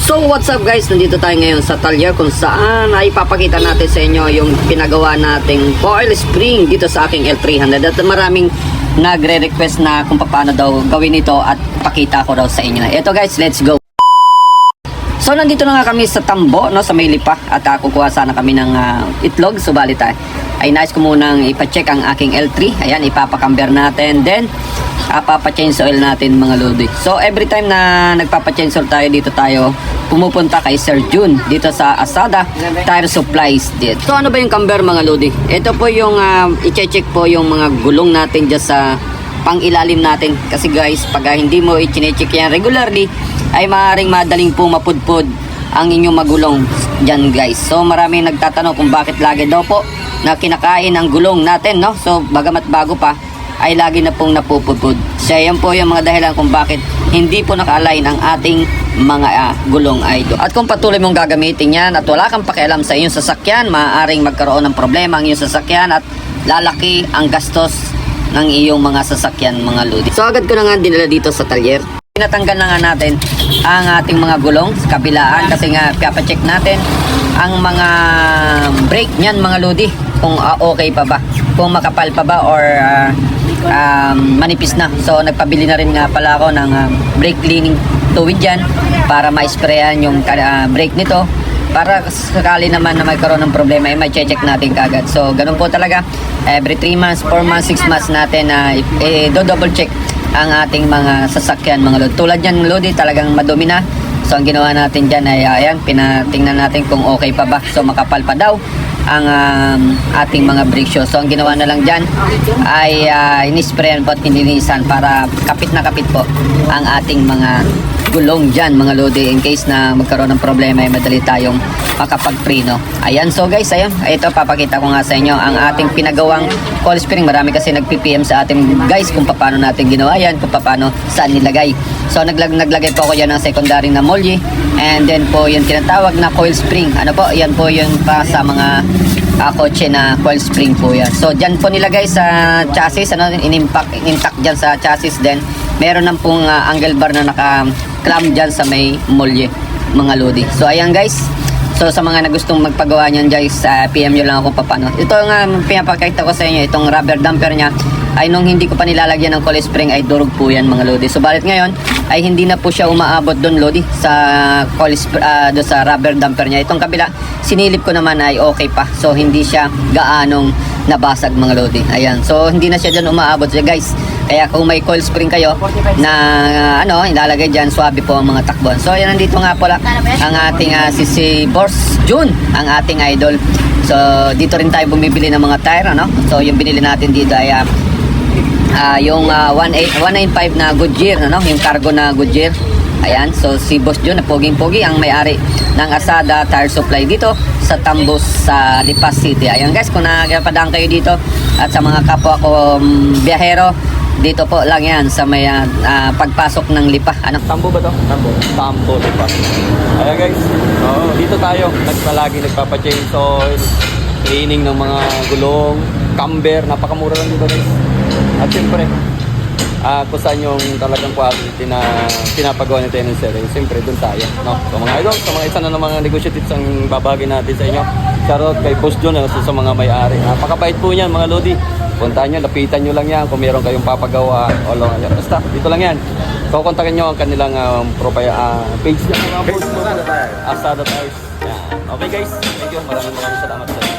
So what's up guys, nandito tayo ngayon sa Talyer kung saan ay ipapakita natin sa inyo yung pinagawa nating coil spring dito sa aking L300 at maraming nagre-request na kung paano daw gawin ito at pakita ko daw sa inyo. Ito guys, let's go! So nandito na nga kami sa Tambo, no, sa may Lipa at kukuha sana kami ng itlog, subalit ay nais ko munang ipacheck ang aking L3. Ayan, ipapakamber natin, then papa-change oil natin mga lodi. So every time na nagpapa-change oil tayo dito, tayo pumupunta kay Sir June dito sa Asada Tire Supplies dito. So ano ba yung camber mga lodi? Ito po yung i-check po yung mga gulong natin dyan sa pang ilalim natin, kasi guys pag hindi mo i-check yan regularly ay maaaring madaling po mapudpud ang inyong magulong dyan guys. So maraming nagtatanong kung bakit lagi daw po na kinakain ang gulong natin, no? So bagamat bago pa ay lagi na pong napupudpud. So yan po yung mga dahilan kung bakit hindi po naka-align ang ating mga gulong idol. At kung patuloy mong gagamitin yan at wala kang pakialam sa iyong sasakyan, maaaring magkaroon ng problema ang iyong sasakyan at lalaki ang gastos ng iyong mga sasakyan mga lodi. So agad ko na nga dinala dito sa Talyer. Pinatanggal na nga natin ang ating mga gulong sa kabilaan kasi nga papacheck natin ang mga brake niyan mga lodi kung okay pa ba, kung makapal pa ba or manipis na. So nagpabili na rin nga pala ako ng brake cleaning fluid dyan para ma-sprayan yung brake nito, para sakali naman na magkaroon ng problema ay may check natin kagad. So ganun po talaga, every 3 months, 4 months, 6 months natin do-double check ang ating mga sasakyan mga lodi. Tulad yan lodi, talagang madumi na. So ang ginawa natin dyan ay ayan, pinatingnan natin kung okay pa ba. So makapal pa daw ang ating mga brake shoes. So ang ginawa na lang dyan ay inisprayan po at pininisan para kapit na kapit po ang ating mga gulong dyan mga lodi, in case na magkaroon ng problema ay madali tayong makapagpreno. Ayan, so guys, ayun, ito papakita ko nga sa inyo ang ating pinagawang coil spring. Marami kasi nag-PPM sa ating guys kung paano natin ginawa yan, kung paano saan nilagay. So naglagay po ako yan ng secondary na molly, and then po yung tinatawag na coil spring. Ano po, yan po yung pa sa mga kotse na coil spring po yan. So dyan po nilagay sa chassis, in-intact dyan sa chassis. Then meron ng pong angle bar na naka-clamp dyan sa may molly mga lodi. So ayan guys, so sa mga nagustong magpagawa niyan guys, PM nyo lang ako paano. Ito nga pinapakita ko sa inyo, itong rubber damper nya ay nung hindi ko pa nilalagyan ng coil spring ay durog po yan mga lodi. So balit ngayon ay hindi na po siya umaabot doon lodi sa doon sa rubber damper nya. Itong kabila sinilip ko naman ay okay pa, so hindi siya gaanong nabasag mga lodi. Ayan, so hindi na siya dyan umaabot siya guys. Kaya kung may coil spring kayo na ilalagay dyan, swabe po ang mga takbon. So ayan, nandito nga pala ang ating si Boss June, ang ating idol. So dito rin tayo bumibili ng mga tire, ano? So yung binili natin dito ay yung 195 na Goodyear, ano? Yung cargo na Goodyear. Ayan, so si Boss June na poging-pogi ang may-ari ng Asada Tire Supply dito sa Tambos sa Lipa City. Ayan guys, kung nagpadaan kayo dito at sa mga kapwa ko biyahero, dito po lang yan sa may pagpasok ng Lipa. Ano? Tambo ba to? Tambo, Lipa. Ayan guys, dito tayo palagi nagpapa-change oil, cleaning ng mga gulong, camber, napakamura lang dito guys. At siyempre, kung saan yung talagang quality na pinapagawa ni Tenant Sir, siyempre doon tayo, no? So mga idol, sa mga isa na ng mga negosyo tips ang babagay natin sa inyo. Shoutout kay Boss John, sa mga may-ari. Napakabait po niyan mga lodi. Puntahan nyo, lapitan nyo lang yan kung meron kayong papagawa o lang yan. Basta, dito lang yan. So kontakin nyo ang kanilang page na mga Asada Tires. Okay guys, thank you. Maraming salamat sa inyo.